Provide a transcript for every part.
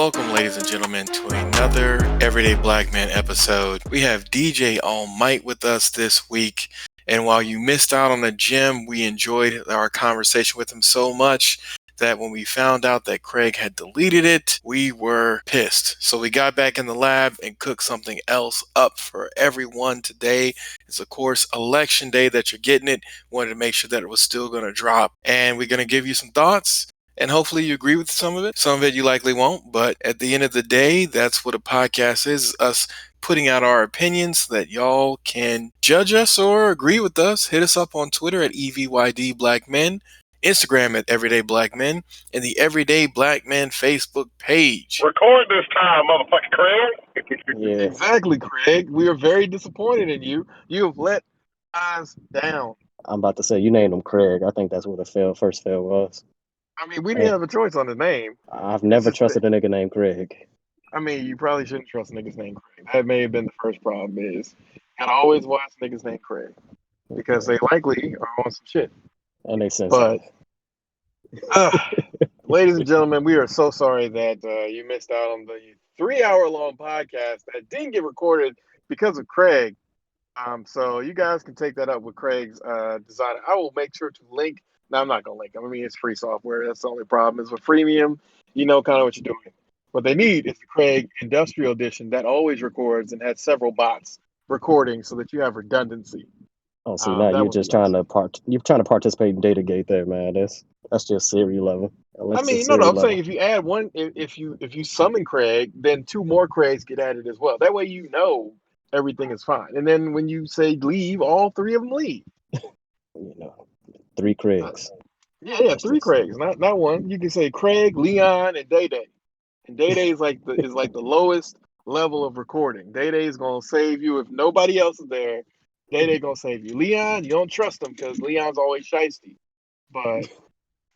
Welcome, ladies and gentlemen, to another Everyday Black Man episode. We have DJ All Might with us this week. And while you missed out on the gym, we enjoyed our conversation with him so much that when we found out that Craig had deleted it, we were pissed. So we got back in the lab and cooked something else up for everyone today. It's, of course, election day that you're getting it. Wanted to make sure that it was still going to drop. And we're going to give you some thoughts. And hopefully you agree with some of it. Some of it you likely won't. But at the end of the day, that's what a podcast is, us putting out our opinions so that y'all can judge us or agree with us. Hit us up on Twitter at EVYD Black Men, Instagram at Everyday Black Men, and the Everyday Black Men Facebook page. Record this time, motherfucking Craig. Yeah, Exactly, Craig. We are very disappointed in you. You have let us down. I'm about to say you named him Craig. I think that's what the first fail was. I mean, we didn't have a choice on the name. I've never It's just trusted a nigga named Craig. I mean, you probably shouldn't trust niggas named Craig. That may have been the first problem is gotta always watch niggas named Craig because they likely are on some shit. That makes sense. But, ladies and gentlemen, we are so sorry that you missed out on the 3-hour-long podcast that didn't get recorded because of Craig. So you guys can take that up with Craig's designer. I will make sure to link. No, I'm not gonna link them. I mean, it's free software. That's the only problem. Is with freemium, you know kind of what you're doing. What they need is the Craig Industrial Edition that always records and has several bots recording so that you have redundancy. Oh, so now that you're would just be trying to participate in Datagate there, man. That's just Siri level. I mean, no, I'm saying if you add one, if you summon Craig, then 2 more Craigs get added as well. That way you know everything is fine. And then when you say leave, all 3 of them leave. You know, 3 Craigs. Yeah, 3 Craigs, not one. You can say Craig, Leon, and Day Day. And Day Day is like the lowest level of recording. Day Day is gonna save you if nobody else is there. Day Day gonna save you. Leon, you don't trust him because Leon's always shiesty. But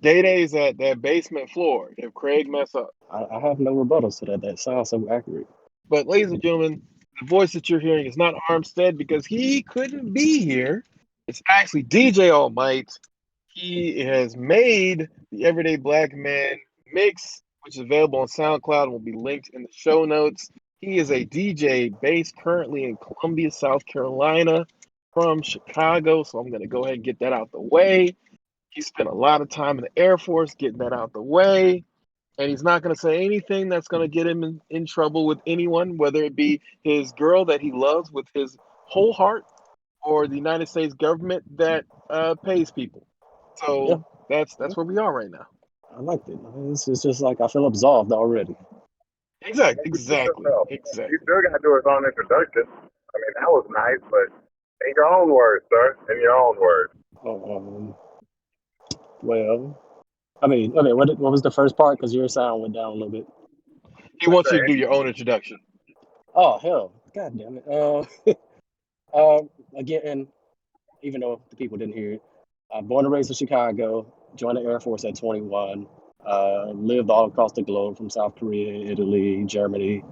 Day Day's at that basement floor if Craig mess up. I have no rebuttals to that. That sounds so accurate. But ladies and gentlemen, the voice that you're hearing is not Armstead because he couldn't be here. It's actually DJ All Might. He has made the Everyday Black Man mix, which is available on SoundCloud and will be linked in the show notes. He is a DJ based currently in Columbia, South Carolina, from Chicago. So I'm going to go ahead and get that out the way. He spent a lot of time in the Air Force getting that out the way. And he's not going to say anything that's going to get him in trouble with anyone, whether it be his girl that he loves with his whole heart or the United States government that pays people. So that's where we are right now. I liked it. It's just like I feel absolved already. Exactly. He still got to do his own introduction. I mean, that was nice, but in your own words, sir. In your own words. Well, I mean, what was the first part? Because your sound went down a little bit. He wants you to do your own introduction. Oh, hell. God damn it. Again, even though the people didn't hear it, born and raised in Chicago, joined the Air Force at 21, lived all across the globe from South Korea, Italy, Germany,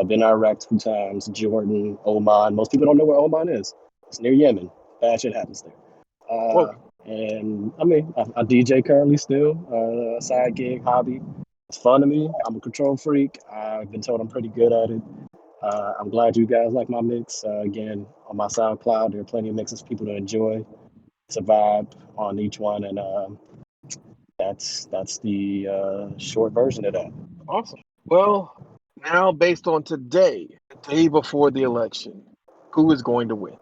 been to Iraq 2 times, Jordan, Oman. Most people don't know where Oman is. It's near Yemen. Bad shit happens there. And I mean, I DJ currently still, side gig, hobby. It's fun to me. I'm a control freak. I've been told I'm pretty good at it. I'm glad you guys like my mix. Again, on my SoundCloud, there are plenty of mixes for people to enjoy. It's a vibe on each one, and that's the short version of that. Awesome. Well, now based on today, the day before the election, who is going to win?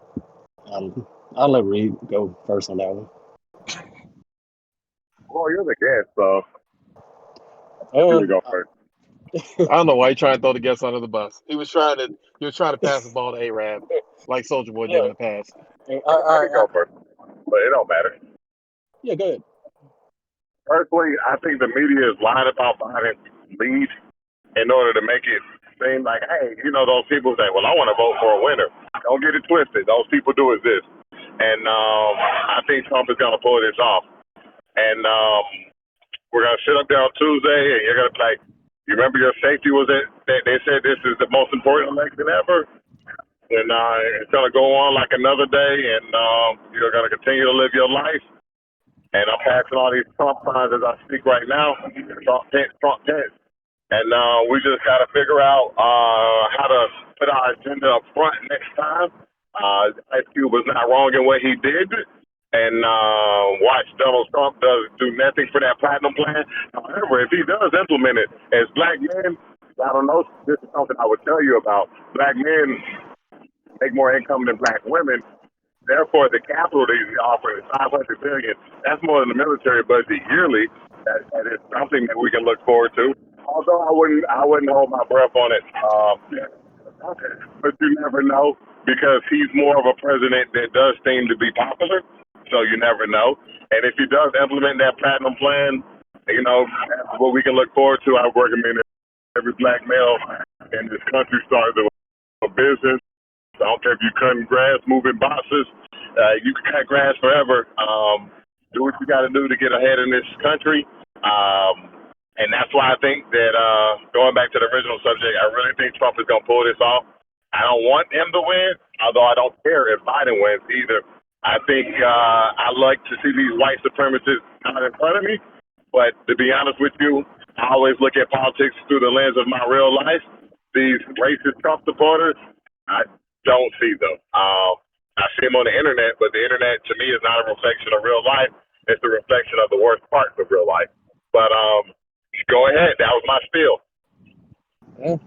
I'll let Reed go first on that one. Well, you're the guest, so here we go first. I don't know why you're trying to throw the guest under the bus. He was trying to pass the ball to A-Rab, like Soulja Boy did in the past. I can go first, but it don't matter. Yeah, go ahead. Personally, I think the media is lying about Biden's lead in order to make it seem like, hey, those people say, well, I want to vote for a winner. Don't get it twisted. Those people do exist. And I think Trump is going to pull this off. And we're going to sit up there on Tuesday, and you're going to be like, you remember your safety was it? They said this is the most important election ever. And it's going to go on like another day, and you're going to continue to live your life. And I'm passing all these Trump signs as I speak right now. Trump tent, Trump tent. And we just got to figure out how to put our agenda up front next time. Ice Cube was not wrong in what he did. And watch Donald Trump do nothing for that platinum plan. However, if he does implement it, as black men, I don't know, this is something I would tell you about. Black men make more income than black women. Therefore, the capital that he's offering is $500 billion. That's more than the military budget yearly. That is something that we can look forward to. Although I wouldn't hold my breath on it. But you never know because he's more of a president that does seem to be popular. So you never know. And if he does implement that platinum plan, that's what we can look forward to. I recommend every black male in this country starts a business. I don't care if you're cutting grass, moving boxes. You can cut grass forever. Do what you got to do to get ahead in this country. And that's why I think that going back to the original subject, I really think Trump is going to pull this off. I don't want him to win, although I don't care if Biden wins either. I think I like to see these white supremacists out in front of me. But to be honest with you, I always look at politics through the lens of my real life. These racist Trump supporters, I don't see them. I see them on the internet, but the internet to me is not a reflection of real life. It's a reflection of the worst parts of real life. But go ahead. That was my spiel. Yeah,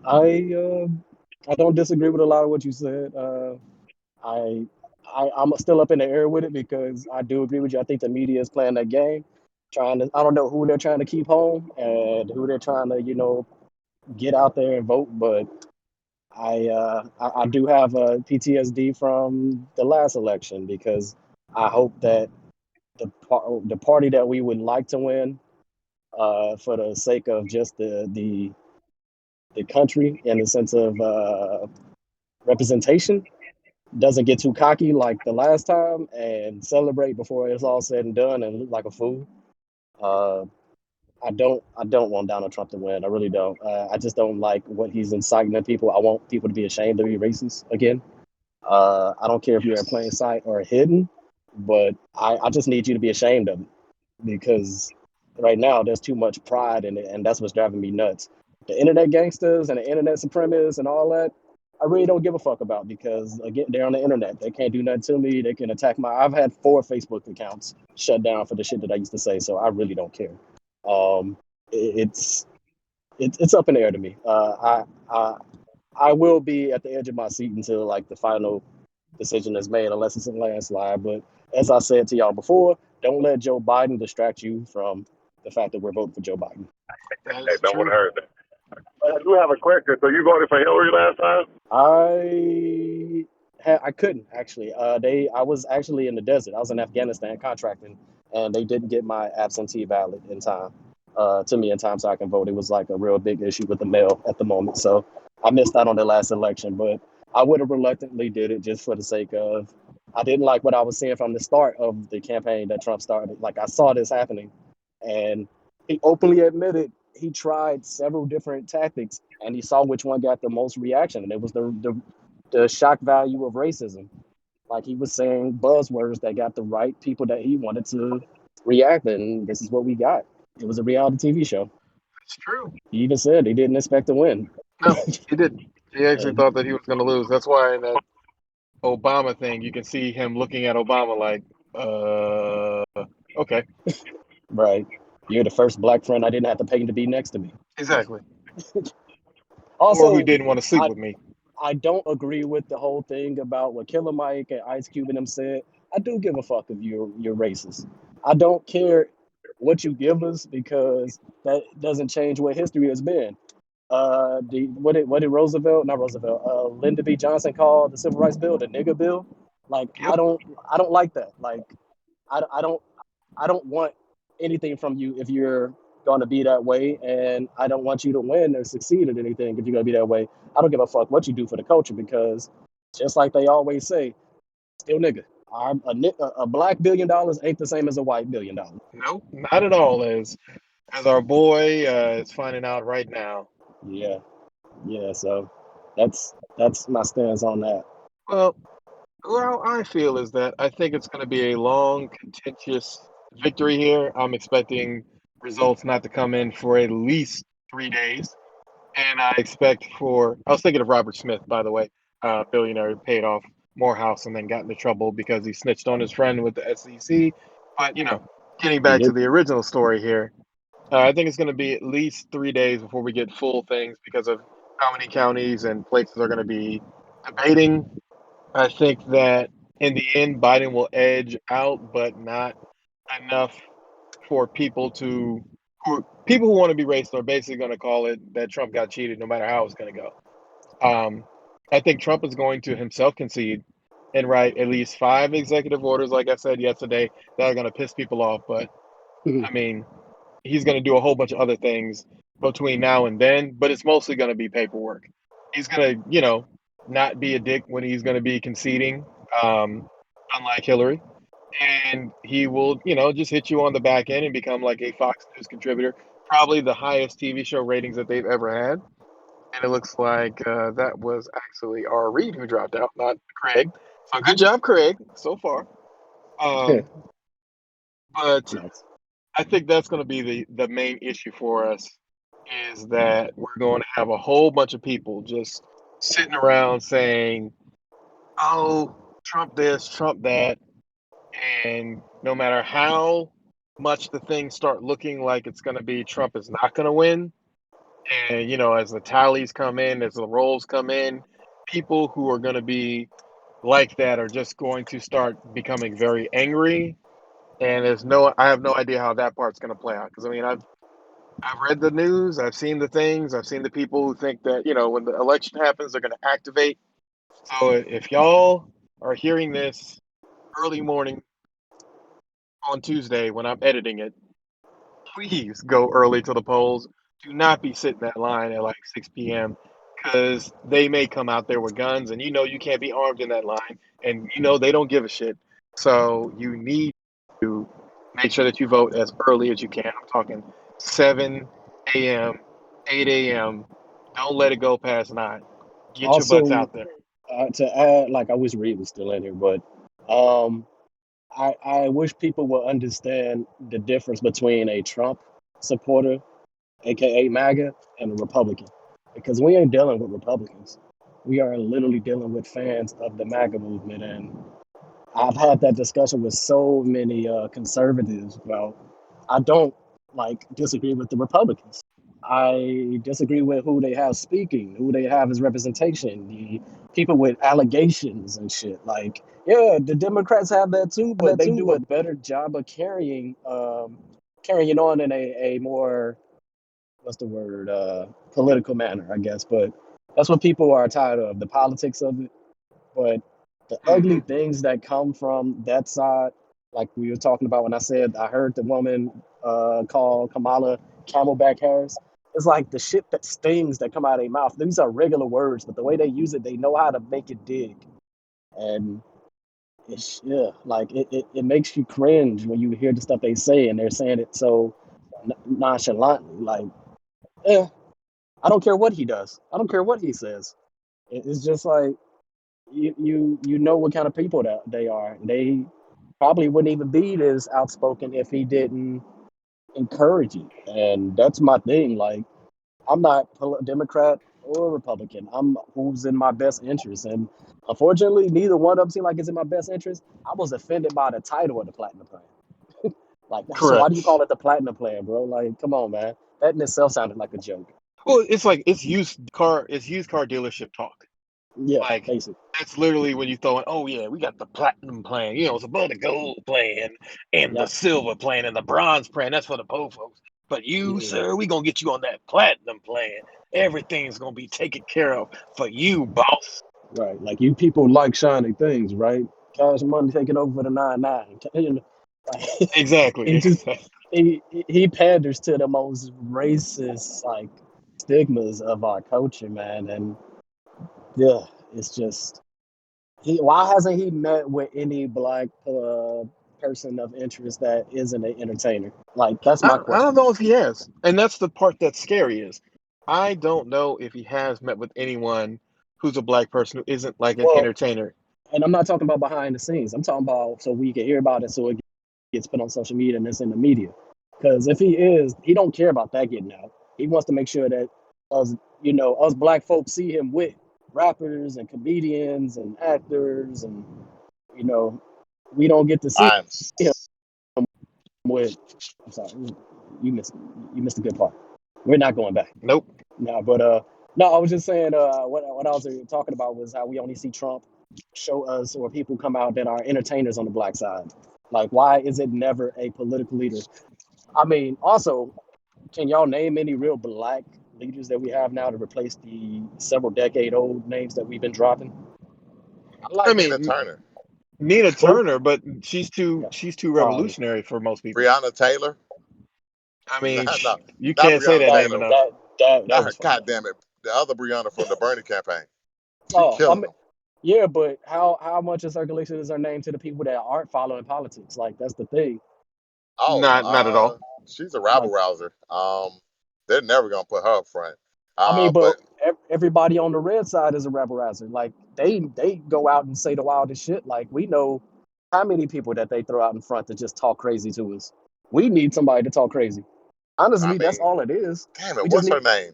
I don't disagree with a lot of what you said. I'm still up in the air with it because I do agree with you. I think the media is playing that game, I don't know who they're trying to keep home and who they're trying to, get out there and vote. But I do have a PTSD from the last election because I hope that the party that we would like to win, for the sake of just the country in the sense of representation, doesn't get too cocky like the last time and celebrate before it's all said and done and look like a fool. Uh, I don't want Donald Trump to win. I really don't. I just don't like what he's inciting at people. I want people to be ashamed to be racist again. I don't care if you're in plain sight or hidden, but I just need you to be ashamed of it because right now there's too much pride in it, and that's what's driving me nuts. The internet gangsters and the internet supremacists and all that, I really don't give a fuck about because again, they're on the internet. They can't do nothing to me. They can attack I've had 4 Facebook accounts shut down for the shit that I used to say, so I really don't care. It's up in the air to me. I will be at the edge of my seat until like the final decision is made, unless it's a landslide. But as I said to y'all before, don't let Joe Biden distract you from the fact that we're voting for Joe Biden. Hey, no one heard that. I do have a question. So you voted for Hillary last time? I couldn't actually. I was actually in the desert. I was in Afghanistan contracting, and they didn't get my absentee ballot in time to me in time so I can vote. It was like a real big issue with the mail at the moment, so I missed out on the last election. But I would have reluctantly did it just for the sake of. I didn't like what I was seeing from the start of the campaign that Trump started. Like I saw this happening, and he openly admitted he tried several different tactics, and he saw which one got the most reaction, and it was the shock value of racism. Like he was saying buzzwords that got the right people that he wanted to react, and this is what we got. It was a reality TV show. It's true. He even said he didn't expect to win. No, he didn't. He actually And, thought that he was going to lose. That's why in that Obama thing, you can see him looking at Obama like, okay. right. You're the first black friend I didn't have to pay to be next to me. Exactly. Also, Or who didn't want to sleep with me. I don't agree with the whole thing about what Killer Mike and Ice Cube and them said. I do give a fuck if you're racist. I don't care what you give us because that doesn't change what history has been. What did Roosevelt, not Roosevelt, Lyndon B. Johnson call the Civil Rights Bill, the nigger bill? Like Yep. I don't like that. Like I don't want anything from you if you're going to be that way, and I don't want you to win or succeed at anything if you're going to be that way. I don't give a fuck what you do for the culture because just like they always say, still nigga. A black $1 billion ain't the same as a white $1 billion. Nope, not at all. As our boy is finding out right now. Yeah. So that's my stance on that. Well, I feel is that I think it's going to be a long, contentious victory here. I'm expecting results not to come in for at least 3 days. And I expect I was thinking of Robert Smith, by the way, billionaire who paid off Morehouse and then got into trouble because he snitched on his friend with the SEC. But, getting He back to did. the original story here, I think it's going to be at least 3 days before we get full things because of how many counties and places are going to be debating. I think that in the end, Biden will edge out, but not enough for people who want to be racist are basically going to call it that Trump got cheated, no matter how it's going to go. I think Trump is going to himself concede and write at least 5 executive orders, like I said yesterday, that are going to piss people off. But I mean, he's going to do a whole bunch of other things between now and then, but it's mostly going to be paperwork. He's going to, not be a dick when he's going to be conceding, unlike Hillary. And he will, just hit you on the back end and become like a Fox News contributor, probably the highest TV show ratings that they've ever had. And it looks like that was actually R. Reed who dropped out, not Craig. So good job, Craig, so far. But Nice. I think that's going to be the main issue for us is that we're going to have a whole bunch of people just sitting around saying, oh, Trump this, Trump that. And no matter how much the things start looking like it's going to be Trump is not going to win, and as the tallies come in, as the rolls come in, people who are going to be like that are just going to start becoming very angry. And I have no idea how that part's going to play out because I mean I've read the news, I've seen the things, I've seen the people who think that when the election happens they're going to activate. So if y'all are hearing this early morning on Tuesday when I'm editing it, please go early to the polls. Do not be sitting that line at like 6 p.m. because they may come out there with guns and you can't be armed in that line and they don't give a shit. So you need to make sure that you vote as early as you can. I'm talking 7 a.m., 8 a.m. Don't let it go past 9. Get your butts Also, out there. to add, like I wish Reed was still in here, but um, I wish people would understand the difference between a Trump supporter, aka MAGA, and a Republican, because we ain't dealing with Republicans. We are literally dealing with fans of the MAGA movement, and I've had that discussion with so many conservatives. Well, I don't disagree with the Republicans. I disagree with who they have speaking, who they have as representation, the people with allegations and shit. Like, yeah, the Democrats have that too, but they do a better job of carrying it on in a more, what's the word, political manner, I guess. But that's what people are tired of, the politics of it. But the ugly Mhm. things that come from that side, like we were talking about when I said I heard the woman call Kamala Camelback Harris. It's like the shit that stings that come out of their mouth. These are regular words, but the way they use it, they know how to make it dig. And it's, yeah, like it makes you cringe when you hear the stuff they say, and they're saying it so nonchalantly. Like, yeah, I don't care what he does. I don't care what he says. It's just like you know what kind of people that they are. They probably wouldn't even be this outspoken if he didn't encourage it. And that's my thing. Like, I'm not Democrat or Republican. I'm who's in my best interest. And unfortunately, neither one of them seem like it's in my best interest. I was offended by the title of the Platinum Plan. Like, so why do you Correct. call it the Platinum Plan, bro? Like, come on, man. That in itself sounded like a joke. Well, it's like it's used car dealership talk. Yeah, Like basically. that's literally when you throw in, oh yeah, we got the platinum plan. It's above the gold plan and the Yeah, silver plan and the bronze plan. That's for the poor folks. But you, yeah. sir, we gonna get you on that platinum plan. Everything's gonna be taken care of for you, boss. Right. Like, you people like shiny things, right? Cash money taking over for the 99. You know, like, Exactly. he just Exactly. he panders to the most racist stigmas of our culture, man. And yeah, it's just why hasn't he met with any black person of interest that isn't an entertainer? Like, that's my I don't question. know if he has, and that's the part that's scary. Is I don't know if he has met with anyone who's a black person who isn't like an Well, entertainer. and I'm not talking about behind the scenes. I'm talking about so we can hear about it, so it gets put on social media and it's in the media. Because if he is, he don't care about that getting out. He wants to make sure that us, us black folks see him with rappers and comedians and actors, and you know, we don't get to see I'm him with. I'm sorry, you missed you missed a good part. We're not going back. Nope. No, but no, I was just saying what I was talking about was how we only see Trump show us or people come out that are entertainers on the black side. Like, why is it never a political leader? I mean, also, can y'all name any real black leaders that we have now to replace the several decade old names that we've been dropping? I I like Nina mean, Turner, Nina Who? Turner, but she's too Yeah. Yeah. revolutionary for most people. Breonna Taylor. I No, mean, no, you not can't say Breonna that That name Taylor. enough. that Not her. was funny. God damn it, the other Breonna from the Bernie campaign. She Oh, I killing mean, them. yeah, but how much of circulation is her name to the people that aren't following politics? Like, that's the thing. Oh, Not at all. she's a rabble Like, rouser. They're never gonna put her up front. I mean, but But everybody on the red side is a rebel rouser. Like, they go out and say the wildest shit. Like, we know how many people that they throw out in front to just talk crazy to us. We need somebody to talk crazy. I Honestly, that's mean, all it is. damn We it, just what's her need. name?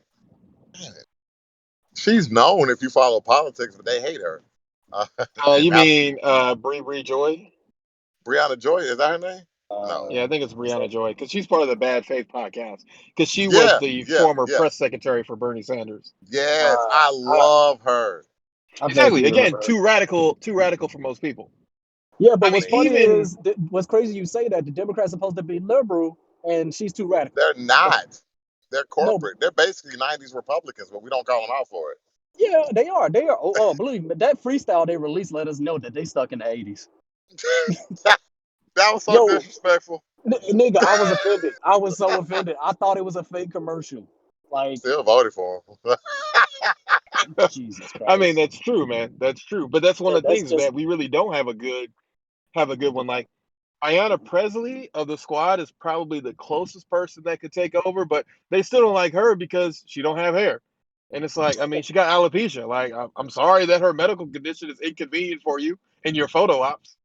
Damn it. She's known if you follow politics, but they hate her. And You now mean Bree Joy? Brianna Joy, is that her name? No. Yeah, I think it's Is Brianna that, Joy because she's part of the Bad Faith podcast. Because she was Yeah, the yeah, former yeah. press secretary for Bernie Sanders. Yes, I I love her. I Exactly. vaguely Again, remember her. too radical for most people. Yeah, but I I mean, what's mean, funny even is what's crazy you say that the Democrats are supposed to be liberal and she's too radical. they're not. They're No, corporate. They're basically 90s Republicans, but we don't call them out for it. yeah, they are. They are. Oh, believe me, that freestyle they released let us know that they stuck in the 80s. That was so Yo, disrespectful. nigga, I was offended. I was so offended. I thought it was a fake commercial. Like, Still voted for him. Jesus I mean, Christ. that's true, man. That's true. But that's one of the That's things just that we really don't have a good one. Like Ayanna Presley of the squad is probably the closest person that could take over, but they still don't like her because she don't have hair. And it's like, I mean, she got alopecia. Like, I'm sorry that her medical condition is inconvenient for you in your photo ops.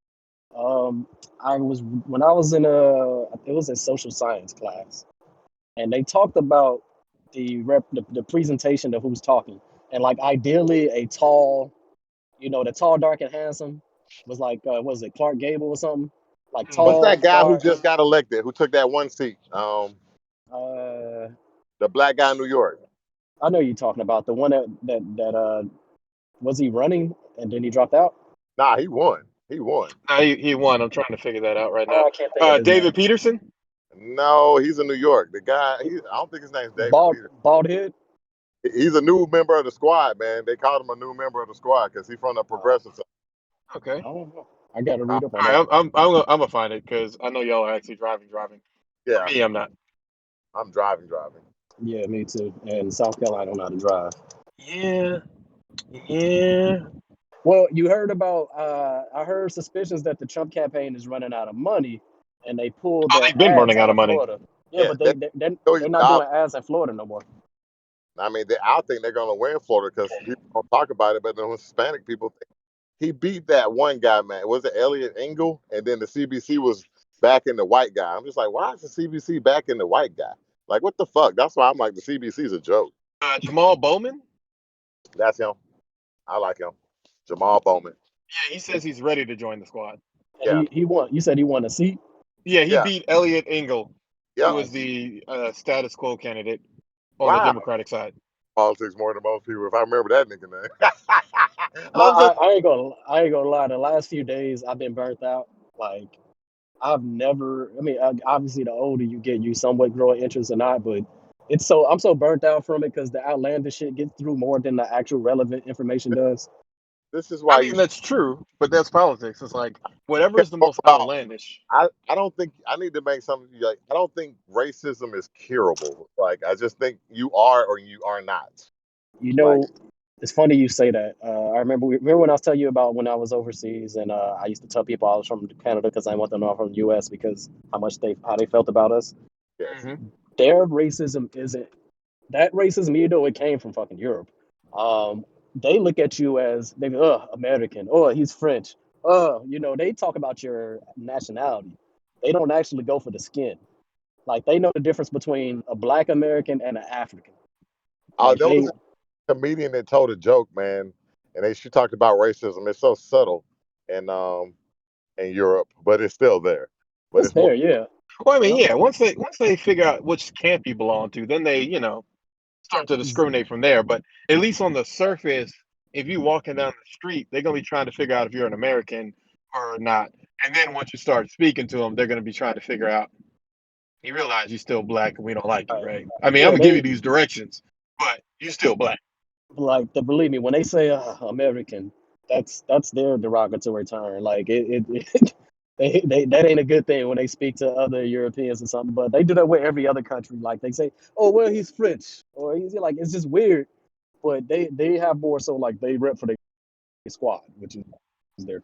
um I was when I was in it was a social science class, and they talked about the presentation of who's talking. And like ideally a tall, the tall, dark, and handsome was like was it Clark Gable or something? Like What's Mhm. tall, that guy who dark, just got elected, who took that one seat? uh The black guy in New York. I know you're talking about the one that was he running and then he dropped out? Nah, he won. He won. He won. I'm trying to figure that out right Oh, now. I can't think of his David name. Peterson. No, he's in New York. The guy, I don't think his name's David Bald Peter. bald head. He's a new member of the squad, man. They called him a new member of the squad because he's from the Uh, progressive side. Okay. I don't know. I got to Uh, read up on All that. right. I'm gonna find it because I know y'all are actually driving. For yeah, me, I'm not. I'm driving. Yeah, me too. And South Carolina don't know how to drive. Yeah. Yeah. Well, you heard about I heard suspicions that the Trump campaign is running out of money, and they pulled Oh, their they've been ads running out out of of money. Florida. Yeah, Yeah, but they show you they're not dollars. doing ads in Florida no more. I mean, I think they're gonna win Florida because people don't talk about it, but the Hispanic people think he beat that one guy, man. Was it Elliot Engel? And then the CBC was backing the white guy. I'm just like, why is the CBC backing the white guy? Like, what the fuck? That's why I'm like, the CBC is a joke. Jamal Bowman. That's him. I like him. Jamal Bowman. Yeah, he says he's ready to join the squad. And Yeah, he won. You said he won a seat. Yeah, he yeah, beat Elliot Engel, who yep. was Nice. the status quo candidate on the Wow. Democratic side. Politics more than most people. If I remember that nigga name. I, I'm just I, I ain't gonna I ain't gonna lie. The last few days I've been burnt out. Like I've never. I mean, obviously the older you get, you somewhat grow an interest or not. But I'm so burnt out from it because the outlandish shit gets through more than the actual relevant information does. this is I why mean, you that's true, but that's politics. It's like whatever can't is the talk most about. outlandish. I don't think I need to make something like I don't think racism is curable. Like I just think you are or you are not. You Like know, it's funny you say that. I remember when I was telling you about when I was overseas, and I used to tell people I was from Canada because I want them to know I'm from the U.S. because how they felt about us. yes. Hmm. Their racism isn't that racism, even though it came from fucking Europe. Um, they look at you as they American, he's French, they talk about your nationality. They don't actually go for the skin. Like they know the difference between a Black American and an African. Oh, Like there was they, a comedian that told a joke, man, and she talked about racism. It's so subtle in Europe, but it's still there. But it's it's more there, yeah. Well, I mean, Yep. yeah. Once they figure out which camp you belong to, then they start to discriminate from there. But at least on the surface, if you walking down the street, they're gonna be trying to figure out if you're an American or not. And then once you start speaking to them, they're gonna be trying to figure out. You realize you're still black and we don't like you, Right. right? I mean, I'm Yeah, gonna give you they these directions, but you're still black. like the believe me when they say American, that's their derogatory term. Like it they that ain't a good thing when they speak to other Europeans or something. But they do that with every other country. Like they say, oh well, he's French or he's like it's just weird. But they have more so like they rep for their squad, which is their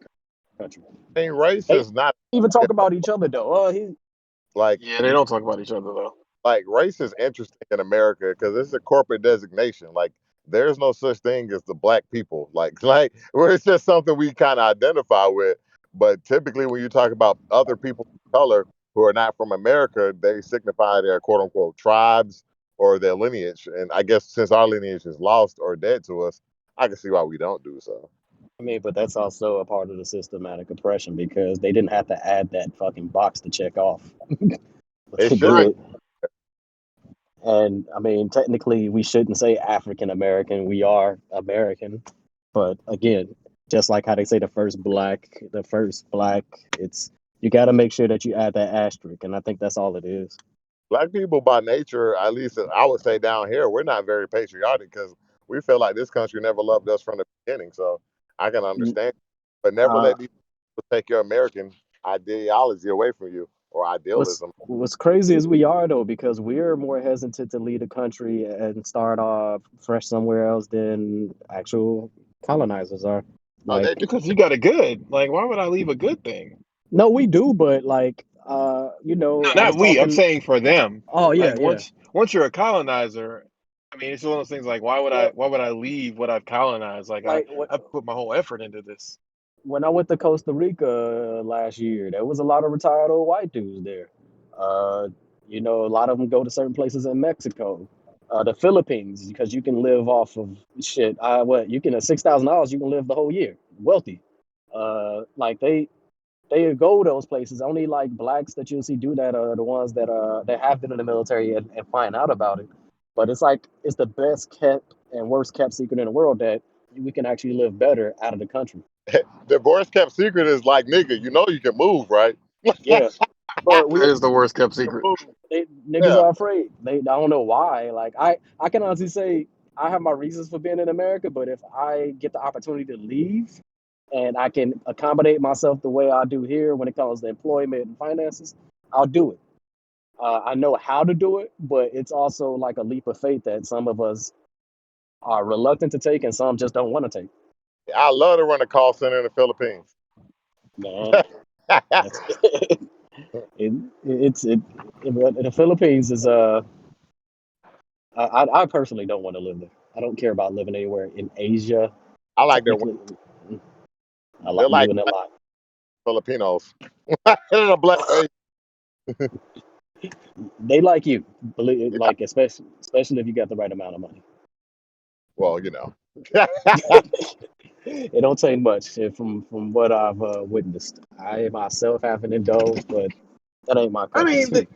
country. thing. Race They is not even talk about each other though. Oh, he like Yeah, they don't talk about each other though. race is interesting in America because it's a corporate designation. Like there's no such thing as the black people. Like where it's just something we kind of identify with. But typically, when you talk about other people of color who are not from America, they signify their quote unquote tribes or their lineage. And I guess since our lineage is lost or dead to us, I can see why we don't do so. I mean, but that's also a part of the systematic oppression because they didn't have to add that fucking box to check off, but It they should. Right. did. And I mean, technically, we shouldn't say African American. We are American. But again, just like how they say the first black, it's you got to make sure that you add that asterisk, and I think that's all it is. Black people by nature, at least I would say down here, we're not very patriotic because we feel like this country never loved us from the beginning. So I can understand, but never Uh, let these people take your American ideology away from you or what's idealism. what's crazy is we are though because we're more hesitant to leave the country and start off fresh somewhere else than actual colonizers are. Oh, they Like, do. Because you got a good. Like, why would I leave a good thing? no, we do, but like, No, I was not we. I'm talking. saying for them. Oh yeah, Like yeah. once you're a colonizer, I mean, it's one of those things. Like, Well, why would I leave what I've colonized? Like, like what I put my whole effort into this. when I went to Costa Rica last year, there was a lot of retired old white dudes there. Uh, a lot of them go to certain places in Mexico, the Philippines, because you can live off of shit. What you can at $6,000, you can live the whole year, wealthy. Like they go those places. Only like blacks that you'll see do that are the ones that have been in the military and find out about it. But it's like it's the best kept and worst kept secret in the world that we can actually live better out of the country. The worst kept secret is like, nigga, you know you can move, right? Yeah, but That is the worst kept secret. Move. niggas Yeah, are afraid. I don't know why. Like I can honestly say I have my reasons for being in America, but if I get the opportunity to leave and I can accommodate myself the way I do here when it comes to employment and finances, I'll do it. I know how to do it, but it's also like a leap of faith that some of us are reluctant to take and some just don't want to take. I love to run a call center in the Philippines. Man, that's the Philippines is I personally don't want to live there. I don't care about living anywhere in Asia. I like their women. Technically, I like They're you in a lot. Filipinos. They're a black face. They like you, believe Yeah, like especially if you got the right amount of money. well, you know. It don't take much from what I've witnessed. I myself haven't indulged, but that ain't my I cup of mean, tea.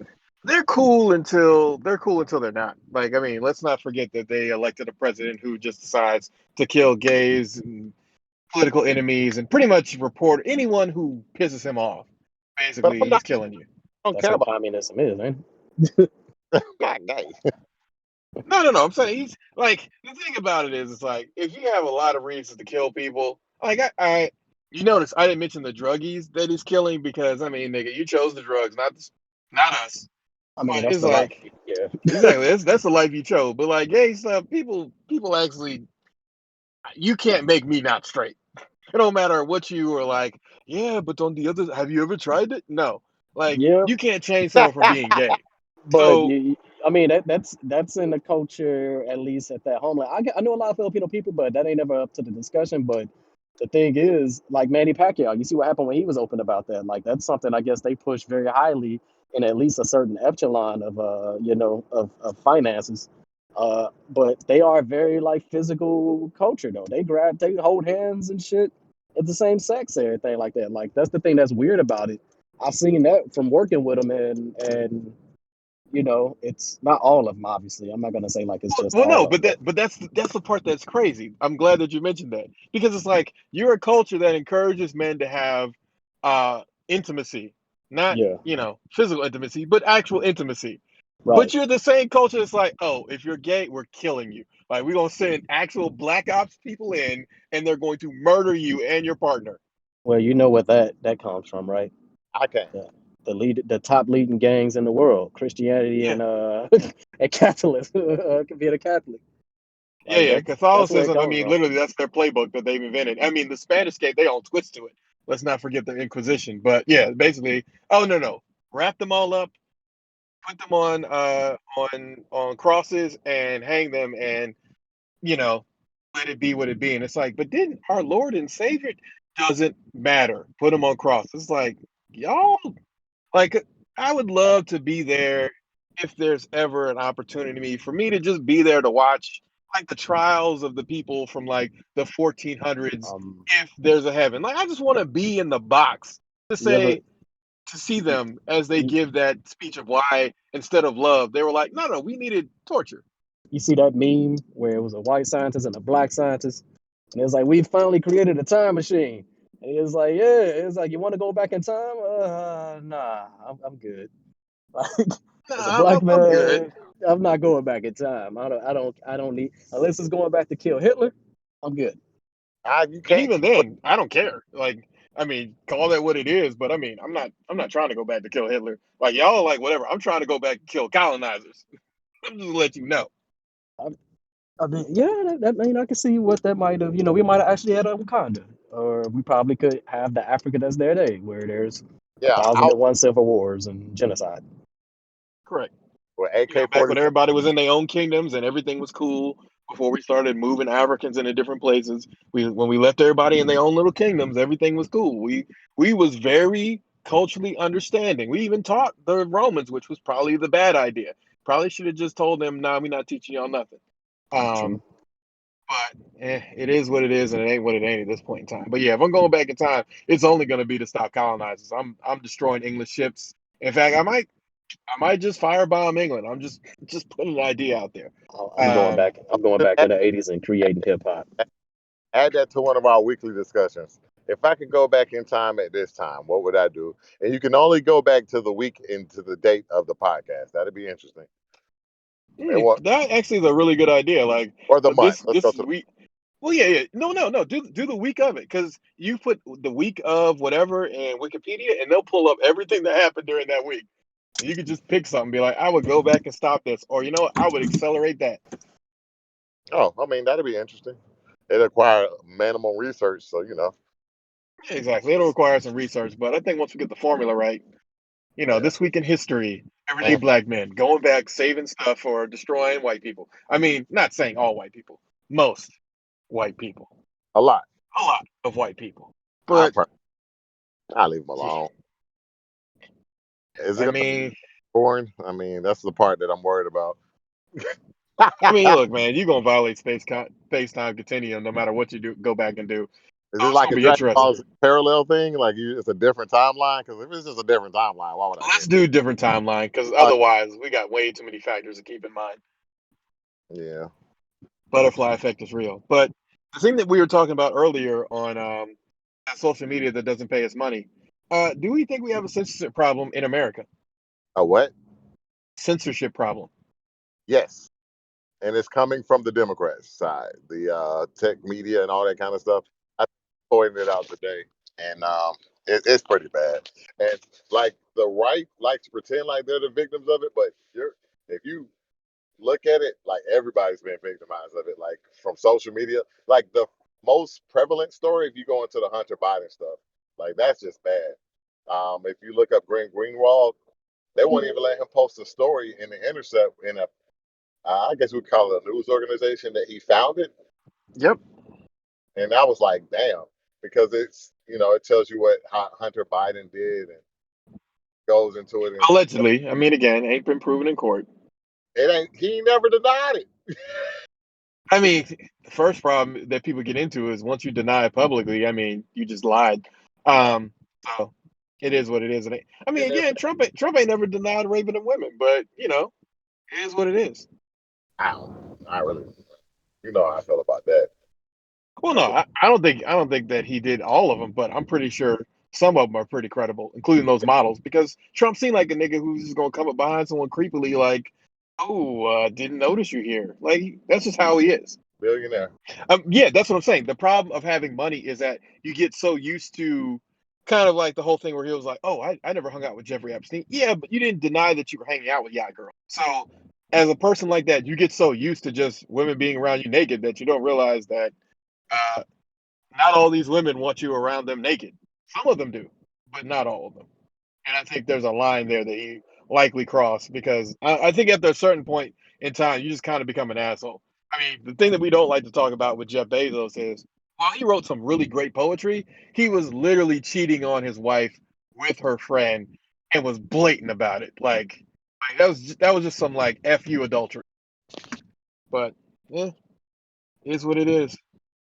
they're cool until they're not. Like, I mean, let's not forget that they elected a president who just decides to kill gays and political enemies and pretty much report anyone who pisses him off. But Basically, he's killing you. I don't That's care what about communism is, man. black gay. No, no, no. I'm saying he's like the thing about it is, it's like if you have a lot of reasons to kill people, like you notice I didn't mention the druggies that he's killing because I mean, nigga, you chose the drugs, not us. I mean, But that's it's the life. like Yeah, exactly that's the life you chose. But like gay stuff, people actually, you can't make me not straight. It don't matter what you were like. Yeah, but on the other, have you ever tried it? No, like yeah. you can't change someone from being gay. But So I mean, that's in the culture at least at that homeland. I know a lot of Filipino people, but that ain't ever up to the discussion. But the thing is, like Manny Pacquiao, you see what happened when he was open about that. Like that's something I guess they push very highly in at least a certain echelon of of finances. But they are very like physical culture though. They hold hands and shit at the same sex and everything like that. Like that's the thing that's weird about it. I've seen that from working with them, and it's not all of them. Obviously, I'm not gonna say like it's just Well, all no, of them, but but that's the part that's crazy. I'm glad that you mentioned that because it's like you're a culture that encourages men to have intimacy, not yeah, physical intimacy, but actual intimacy. right. But you're the same culture that's like, oh, if you're gay, we're killing you. Like we're gonna send actual black ops people in, and they're going to murder you and your partner. Well, you know what that comes from, right? I can't. The top leading gangs in the world, Christianity Yeah, and and Catholicism, being a Catholic. yeah, Like yeah. that's where it Catholicism. I comes mean, from. literally, that's their playbook that they've invented. I mean, the Spanish gate, they all twist to it. Let's not forget the Inquisition. But yeah, basically, oh no, no, wrap them all up, put them on crosses, and hang them, and you know, let it be what it be. And it's like, but didn't our Lord and Savior doesn't matter? Put them on crosses. It's like y'all like I would love to be there if there's ever an opportunity for me to just be there to watch like the trials of the people from like the 1400s Um, if there's a heaven. Like I just want to be in the box to you ever say to see them as they you, give that speech of why instead of love they were like no, we needed torture. you see that meme where it was a white scientist and a black scientist, and it's like we finally created a time machine, and it's like it's like you want to go back in time? Nah, I'm good. Like as a Nah, black I'm good. man, I'm not going back in time. I don't need unless it's going back to kill Hitler. I'm good. You And can't even keep putting. then, I don't care. Like, I mean, call that what it is, but I mean, I'm not trying to go back to kill Hitler. Like y'all are like whatever. I'm trying to go back and kill colonizers. I'm just let you know. I, I mean, yeah, I mean, I can see what that might have. We might have actually had a Wakanda, or we probably could have the Africa that's there today, where there's a Yeah, thousand out and one civil wars and genocide. Correct. with AK Back when 47. everybody was in their own kingdoms and everything was cool before we started moving Africans into different places. When we left everybody in their own little kingdoms, everything was cool. We was very culturally understanding. We even taught the Romans, which was probably the bad idea. Probably should have just told them, "Nah, we're not teaching y'all nothing." True. Um, but it is what it is, and it ain't what it ain't at this point in time. But yeah, if I'm going back in time, it's only going to be to stop colonizers. I'm destroying English ships. In fact, I might just firebomb England. I'm just putting an idea out there. I'm going Um, back. I'm going back to the '80s and creating hip hop. Add that to one of our weekly discussions. If I could go back in time at this time, what would I do? And you can only go back to the week into the date of the podcast. That'd be interesting. And what that actually is a really good idea. Like or the month? Let's this go is to week. Well, yeah, yeah. No, no, no. Do the week of it because you put the week of whatever in Wikipedia, and they'll pull up everything that happened during that week. And you could just pick something, be like, I would go back and stop this, or you know what, I would accelerate that. Oh, I mean that'd be interesting. It require minimal research, so Yeah, exactly. It'll require some research, but I think once we get the formula right, yeah. this week in history, everyday And black men going back, saving stuff, or destroying white people. I mean, not saying all white people, most white people, a lot. a lot of white people. I But I leave them yeah, alone. Is it I gonna be mean, boring? I mean, that's the part that I'm worried about. look, man, you're gonna violate space time continuum no matter what you do. Go back and do. Is So it it's like gonna a be Dragon interesting. Ball Z parallel thing? Like it's a different timeline? Because if it's just a different timeline, why would I do Let's do a different timeline because it? otherwise we got way too many factors to keep in mind. Yeah. Butterfly effect is real. But the thing that we were talking about earlier on that social media that doesn't pay us money, do we think we have a censorship problem in America? A what? Censorship problem. Yes. And it's coming from the Democrats side, the tech media and all that kind of stuff. I pointed it out today, and it's pretty bad. And like the right likes to pretend like they're the victims of it, but if you look at it, like everybody's been victimized of it, like from social media. Like the most prevalent story, if you go into the Hunter Biden stuff, like that's just bad. If you look up Greenwald, they won't even let him post a story in the Intercept in a I guess we call it a news organization that he founded. Yep. And I was like, damn, because it tells you what Hunter Biden did and goes into it. And Allegedly. I mean, again, ain't been proven in court. he never denied it. I mean, the first problem that people get into is once you deny it publicly, I mean, you just lied. So it is what it is. I mean, And again, Trump ain't never denied raping of women, but you know, it is what it is. I really, how I feel about that. Well, no, I don't think that he did all of them, but I'm pretty sure some of them are pretty credible, including those models, because Trump seemed like a nigga who's just gonna come up behind someone creepily, like, "Oh, didn't notice you here." Like that's just how he is. Billionaire. Yeah, that's what I'm saying. The problem of having money is that you get so used to kind of like the whole thing where he was like, "Oh, I never hung out with Jeffrey Epstein." Yeah, but you didn't deny that you were hanging out with Yacht Girl. So as a person like that, you get so used to just women being around you naked that you don't realize that uh, not all these women want you around them naked. Some of them do, but not all of them. And I think there's a line there that he likely crossed because I think after a certain point in time, you just kind of become an asshole. I mean, the thing that we don't like to talk about with Jeff Bezos is while he wrote some really great poetry, he was literally cheating on his wife with her friend and was blatant about it. Like that was just some like fu adultery. But yeah, it is what it is.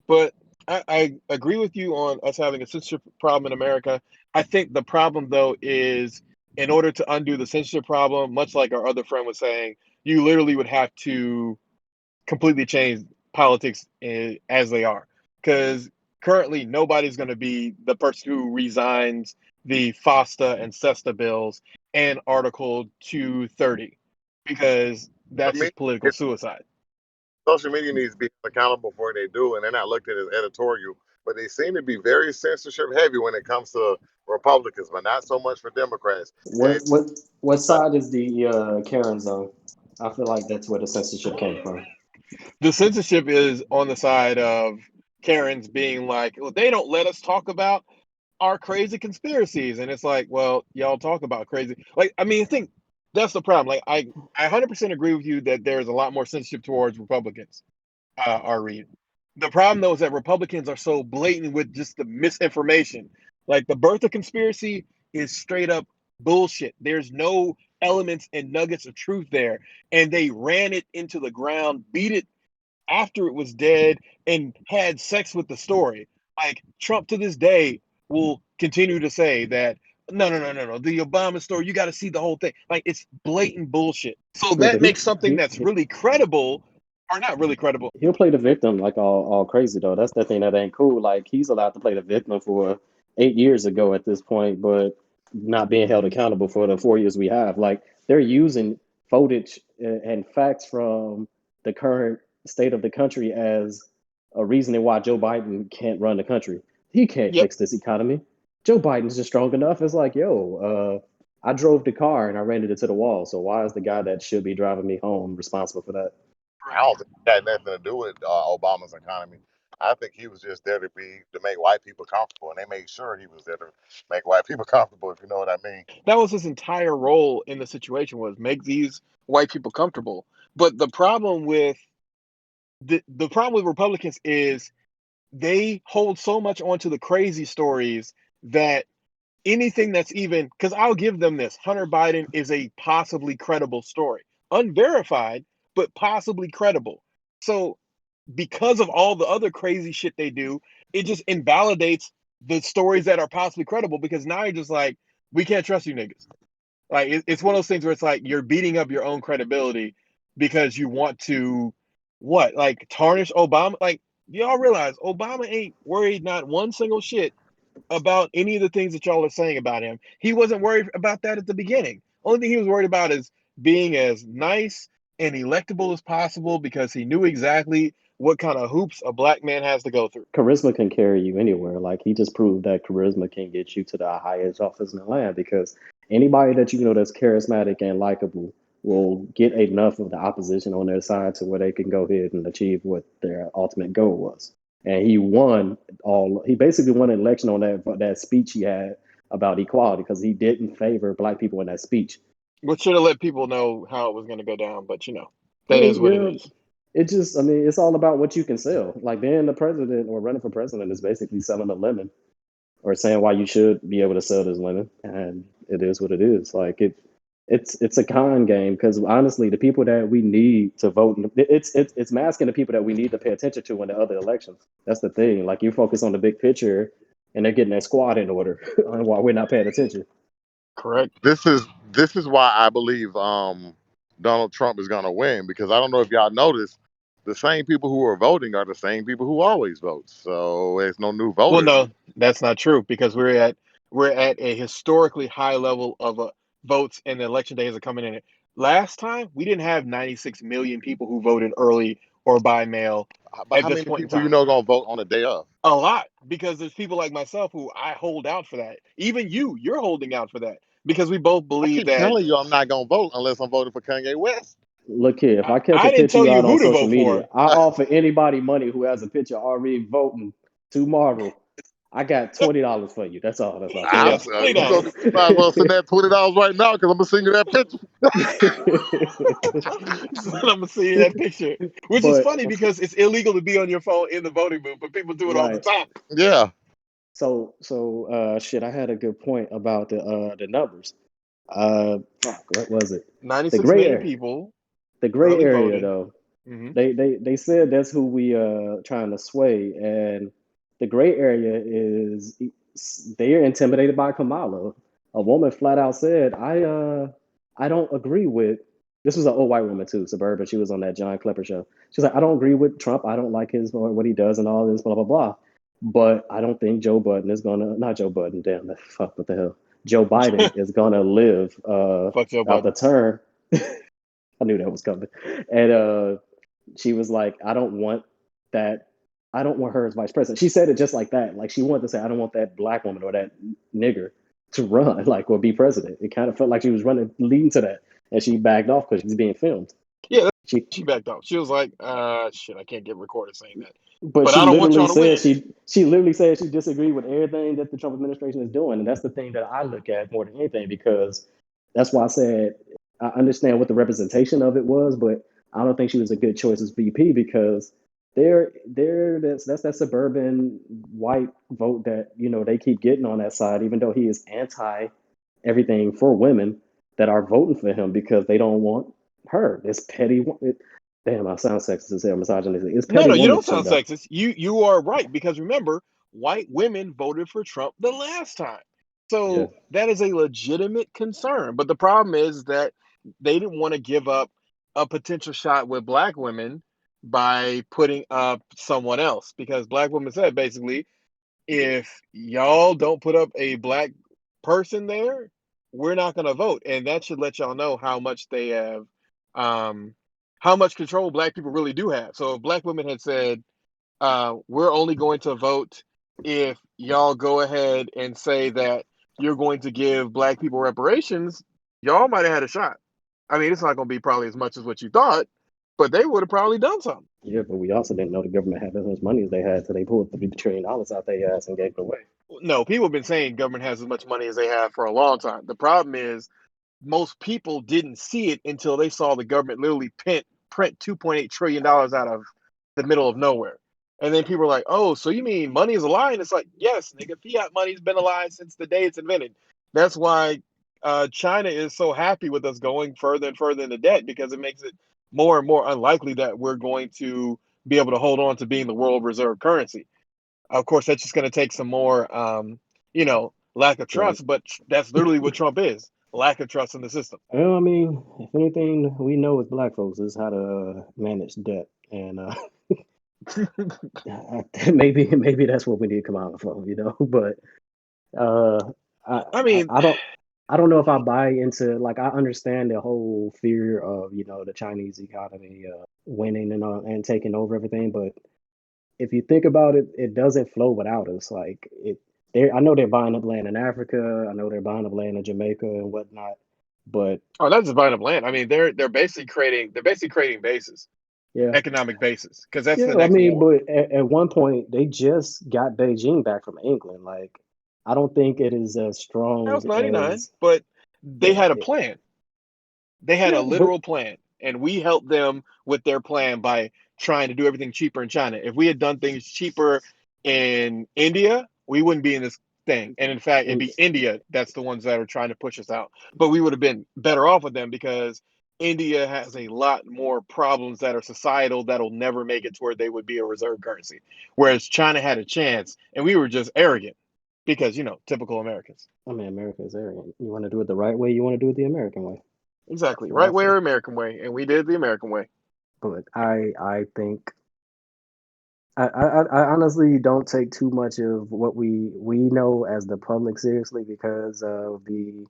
But I agree with you on us having a censorship problem in America. I think the problem, though, is in order to undo the censorship problem, much like our other friend was saying, you literally would have to completely change politics as they are. Because currently, nobody's going to be the person who resigns the FOSTA and SESTA bills and Article 230, because For that's me, just political suicide. social media needs to be accountable for what they do, and they're not looked at as editorial. But they seem to be very censorship heavy when it comes to Republicans, but not so much for Democrats. And What side is the Karens on? I feel like that's where the censorship came from. The censorship is on the side of Karens being like, well, they don't let us talk about our crazy conspiracies. And it's like, well, y'all talk about crazy. Like, I mean, I think that's the problem. Like, I 100% agree with you that there's a lot more censorship towards Republicans, our read. The problem, though, is that Republicans are so blatant with just the misinformation. Like, the birth of conspiracy is straight up bullshit. There's no elements and nuggets of truth there. And they ran it into the ground, beat it after it was dead, and had sex with the story. Like Trump to this day will continue to say that no, the Obama story, you got to see the whole thing. Like it's blatant bullshit. So Yeah, that but makes something that's really credible or not really credible. he'll play the victim like all crazy though. That's the thing that ain't cool. Like he's allowed to play the victim for 8 years ago at this point, but not being held accountable for the 4 years we have. Like they're using footage and facts from the current state of the country as a reasoning why Joe Biden can't run the country. He can't Yep. fix this economy. Joe Biden's just strong enough. It's like, I drove the car and I ran it into the wall. So why is the guy that should be driving me home responsible for that? I don't think it had nothing to do with Obama's economy. I think he was just there to make white people comfortable, and they made sure he was there to make white people comfortable. If you know what I mean. That was his entire role in the situation, was make these white people comfortable. But the problem with Republicans is they hold so much onto the crazy stories that anything that's even, because I'll give them this, Hunter Biden is a possibly credible story, unverified but possibly credible. So because of all the other crazy shit they do, it just invalidates the stories that are possibly credible, because now you're just like, we can't trust you niggas. Like it's one of those things where it's like you're beating up your own credibility because you want to what, like tarnish Obama. Like y'all realize Obama ain't worried not one single shit about any of the things that y'all are saying about him. He wasn't worried about that at the beginning. Only thing he was worried about is being as nice and electable as possible, because he knew exactly what kind of hoops a black man has to go through. Charisma can carry you anywhere. Like he just proved that charisma can get you to the highest office in the land because anybody that you know that's charismatic and likable will get enough of the opposition on their side to where they can go ahead and achieve what their ultimate goal was. And he basically won an election on that speech he had about equality because he didn't favor black people in that speech. Which should have let people know how it was going to go down, but I that is mean, what it yeah, is. it's all about what you can sell. Like being the president or running for president is basically selling a lemon or saying why you should be able to sell this lemon. And it is what it is. Like it's a con game because honestly, the people that we need to vote, it's masking the people that we need to pay attention to in the other elections. That's the thing. Like you focus on the big picture, and they're getting their squad in order while we're not paying attention. Correct. This is why I believe Donald Trump is going to win, because I don't know if y'all noticed, the same people who are voting are the same people who always vote. So there's no new Well, voters. no, that's not true because we're at a historically high level of votes, and the election days are coming in. Last time we didn't have 96 million people who voted early or by mail But at how this many point in people you time. know going to vote on the day of? A lot, because there's people like myself who I hold out for that. Even you're holding out for that because we both I believe keep that. telling you I'm not going to vote unless I'm voting for Kanye West. Look here, if I catch I a didn't picture tell you you out on who to social vote media, for. I offer anybody money who has a picture already voting tomorrow. I got $20 for you. That's all. That's all. You got $20. twenty You dollars. might as well send that $20 right now, because I'm going to send you that picture. I'm gonna see that picture, which is But funny because it's illegal to be on your phone in the voting booth, but people do it all the right. time. Yeah. So shit, I had a good point about the numbers. What was it? The 96 gray million area. people The gray early area voting. though. Hmm. They said that's who we trying to sway, and the gray area is they're intimidated by Kamala. A woman flat out said, I don't agree with." This was an old white woman too, suburban. She was on that John Klepper show. She's like, "I don't agree with Trump. I don't like his or what he does and all this blah blah blah. But I don't think Joe Budden is gonna not Joe Budden. Damn, that fuck what the hell. Joe Biden is gonna live Fuck Joe out the Biden. term." I knew that was coming, and she was like, I don't want that. I don't want her as vice president. She said it just like that. Like she wanted to say, I don't want that black woman or that nigger to run, like, or be president. It kind of felt like she was running, leading to that. And she backed off because she's being filmed. Yeah, She, she backed off. She was like, shit, I can't get recorded saying that. but But she I don't want literally y'all to said win. she literally said she disagreed with everything that the Trump administration is doing, and that's the thing that I look at more than anything because that's why I said I understand what the representation of it was, but I don't think she was a good choice as VP because that's that suburban white vote that they keep getting on that side, even though he is anti everything for women that are voting for him because they don't want her. It's petty. Damn, I sound sexist as hell, misogynistic. It's No, petty no, you woman don't shit sound though. sexist. You are right because remember, white women voted for Trump the last time. Yeah, So that is a legitimate concern. But the problem is that they didn't want to give up a potential shot with black women by putting up someone else because black women said basically, if y'all don't put up a black person there, we're not going to vote. And that should let y'all know how much they have, um, how much control black people really do have. So if black women had said, we're only going to vote if y'all go ahead and say that you're going to give black people reparations, y'all might have had a shot. I mean, it's not going to be probably as much as what you thought, but they would have probably done something. yeah, but we also didn't know the government had as much money as they had, so they pulled $3 trillion out their ass and gave it away. No, people have been saying government has as much money as they have for a long time. The problem is most people didn't see it until they saw the government literally print $2.8 trillion out of the middle of nowhere. And then people are like, oh, so you mean money is a lie? And it's like, yes, nigga, fiat money's been a lie since the day it's invented. That's why China is so happy with us going further and further into debt because it makes it more and more unlikely that we're going to be able to hold on to being the world reserve currency. Of course, that's just going to take some more, lack of Right. trust, but that's literally what Trump is, lack of trust in the system. Well, I mean, if anything we know as black folks is how to manage debt, and maybe that's what we need to come out for. But uh, I, I I mean, I don't know if I buy into like I understand the whole fear of the Chinese economy winning and taking over everything, but if you think about it, it doesn't flow without us. Like it, I know they're buying up land in Africa. I know they're buying up land in Jamaica and whatnot. But oh, that's just buying up land. I mean, they're basically creating bases, yeah, economic bases, because that's yeah. the I next mean, war. but at one point they just got Beijing back from England. Like I don't think it is as That strong was 99, as but they yeah, had a plan. They had a yeah. But literal plan, and we helped them with their plan by trying to do everything cheaper in China. If we had done things cheaper in India, we wouldn't be in this thing. And in fact, it'd And be India that's the ones that are trying to push us out. But we would have been better off with them because India has a lot more problems that are societal that'll never make it to where they would be a reserve currency. Whereas China had a chance and we were just arrogant because, typical Americans. I mean, America is arrogant. You want to do it the right way, you want to do it the American way. Exactly. That's what I Right way say. or American way. And we did the American way. But I think I honestly don't take too much of what we know as the public seriously because of the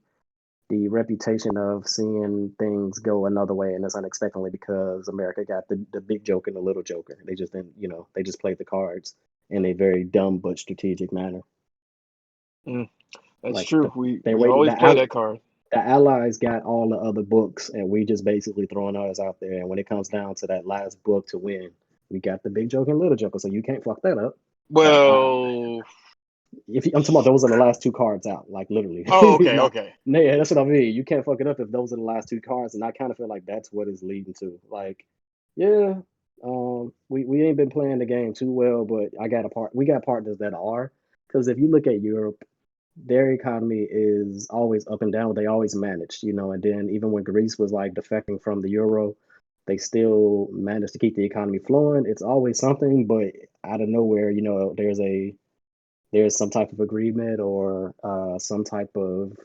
reputation of seeing things go another way and it's unexpectedly because America got the big joke and the little joker. They just didn't, they just played the cards in a very dumb but strategic manner. Mm, that's Like true. We they we wait always play that card. the allies got all the other books and we just basically throwing ours out there. And when it comes down to that last book to win, we got the big joker and little joker, so you can't fuck that up. Like Well, I'm talking about those are the last two cards out, like literally. oh, okay, Not, okay. yeah, that's what I mean. You can't fuck it up if those are the last two cards, and I kind of feel like that's what it's leading to. Like, yeah, we ain't been playing the game too well, but we got partners that are. Because if you look at Europe, their economy is always up and down. They always managed, and then even when Greece was like defecting from the euro, they still managed to keep the economy flowing. It's always something, but out of nowhere, there's some type of agreement or some type of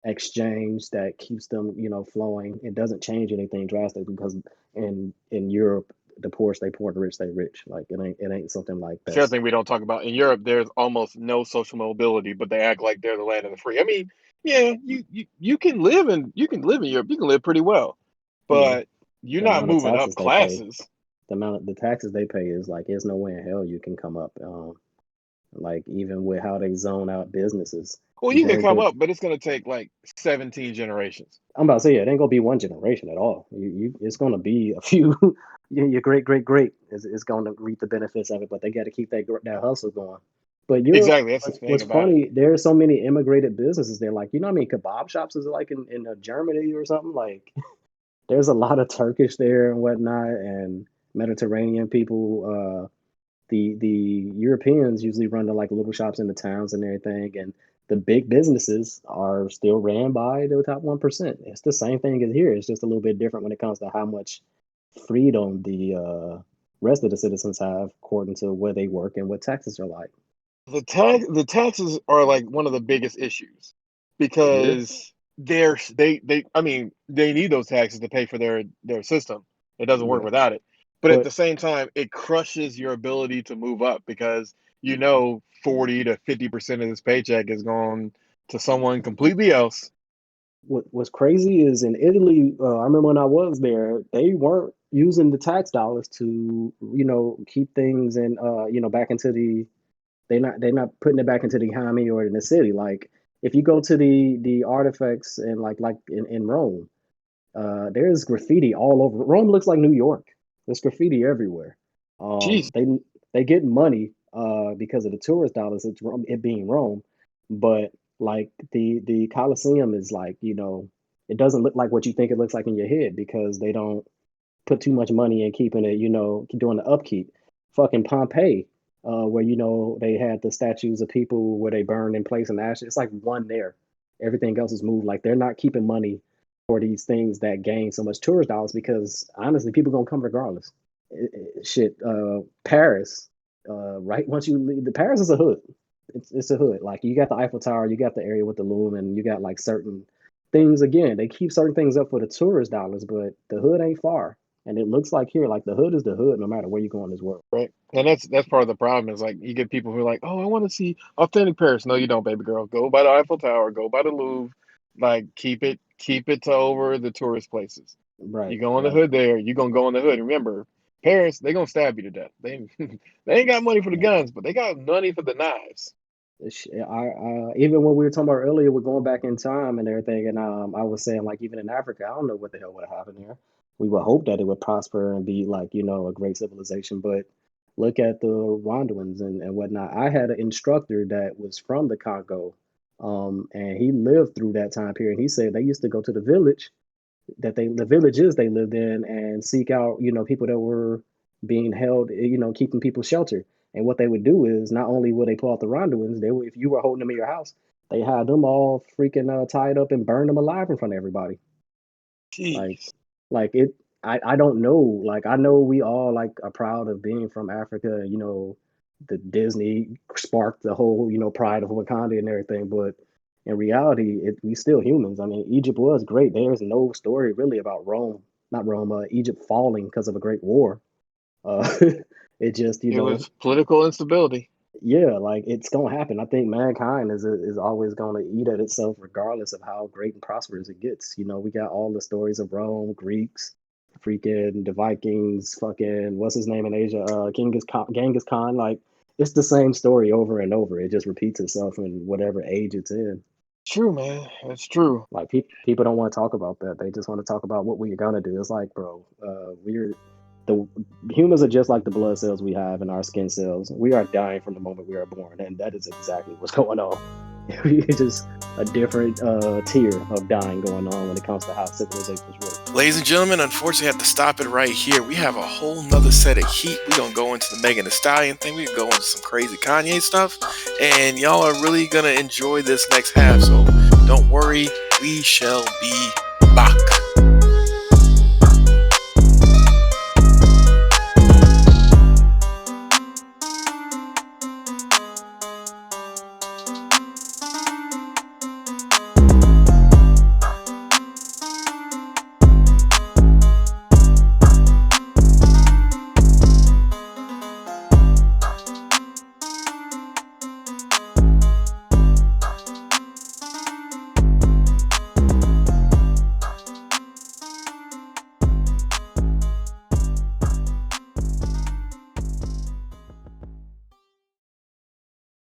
exchange that keeps them, flowing. It doesn't change anything drastically because in Europe, the poor stay poor, the rich stay rich. Like it ain't something like That's the other that's thing we don't talk about. In Europe, there's almost no social mobility, but they act like they're the land of the free. I mean, yeah, you can live in Europe. You can live pretty well, yeah. but you're The not amount of moving up taxes they pay, classes. the taxes they pay is like there's no way in hell you can come up. Like even with how they zone out businesses, Well, you can very come good. up, but it's going to take like 17 generations. I'm about to say it ain't gonna be one generation at all. It's gonna be a few. Your great is gonna reap the benefits of it, but they got to keep that hustle going. But Europe, Exactly. That's the thing what's about it. funny, there are so many immigrated businesses there. Like I mean, kebab shops is like in Germany or something. Like there's a lot of Turkish there and whatnot, and Mediterranean people. The Europeans usually run the like little shops in the towns and everything, and the big businesses are still ran by the top 1%. It's the same thing as here. It's just a little bit different when it comes to how much freedom the rest of the citizens have according to where they work and what taxes are like. The taxes are like one of the biggest issues Yeah, because they I mean they need those taxes to pay for their system. It doesn't work yeah, without it. But at but the same time, it crushes your ability to move up because 40 to 50% of this paycheck is going to someone completely else. what's crazy is in Italy. I remember when I was there, they weren't using the tax dollars to keep things and back into the they're not putting it back into the economy or in the city. Like if you go to the artifacts and like in Rome, there's graffiti all over. Rome looks like New York. There's graffiti everywhere. Jeez, They get money because of the tourist dollars. It's it being Rome, but like the Colosseum is like it doesn't look like what you think it looks like in your head because they don't put too much money in keeping it, doing the upkeep. Fucking Pompeii, where they had the statues of people where they burned in place in ashes. It's like one there. Everything else is moved. Like they're not keeping money for these things that gain so much tourist dollars because honestly, people gonna come regardless. Shit, Paris, right? Once you leave, the Paris is a hood. It's a hood. Like you got the Eiffel Tower, you got the area with the Louvre, and you got like certain things. Again, they keep certain things up for the tourist dollars, but the hood ain't far. And it looks like here, like the hood is the hood, no matter where you go in this world. right? And that's part of the problem is like you get people who are like, oh, I want to see authentic Paris. No, you don't, baby girl. Go by the Eiffel Tower. Go by the Louvre. Like keep it to over the tourist places. Right, You go in the right. hood there, you're gonna go in the hood. Remember, Paris, they gonna stab you to death. They ain't got money for the Yeah. guns, but they got money for the knives. Even when we were talking about earlier, we're going back in time and everything, and I was saying like even in Africa, I don't know what the hell would have happened there. We would hope that it would prosper and be like a great civilization, but look at the Rwandans and whatnot. I had an instructor that was from the Congo, and he lived through that time period. He said they used to go to the village the villages they lived in and seek out people that were being held, keeping people sheltered. And what they would do is not only would they pull out the Ronduans, they would, if you were holding them in your house, they had them all freaking tied up and burned them alive in front of everybody. Like, Jeez. like it. I don't know. Like I know we all like are proud of being from Africa. You know, the Disney sparked the whole pride of Wakanda and everything. But in reality, we still humans. I mean, Egypt was great. There's no story really about Rome, not Rome, Egypt falling because of a great war. Uh, it just It was political instability. yeah, like it's gonna happen. I think mankind is always gonna eat at itself, regardless of how great and prosperous it gets. You know, we got all the stories of Rome, Greeks, freaking the Vikings, fucking what's his name in Asia, Genghis Khan. Like it's the same story over and over. It just repeats itself in whatever age it's in. True, man. That's true. Like people don't want to talk about that. They just want to talk about what we're gonna do. It's like, bro, we're the humans are just like the blood cells we have in our skin cells. We are dying from the moment we are born, and that is exactly what's going on. It's just a different tier of dying going on when it comes to how civilizations work. Ladies and gentlemen, unfortunately, I have to stop it right here. We have a whole nother set of heat. We're going to go into the Megan Thee Stallion thing. We're going to go into some crazy Kanye stuff. And y'all are really going to enjoy this next half. So don't worry, we shall be back.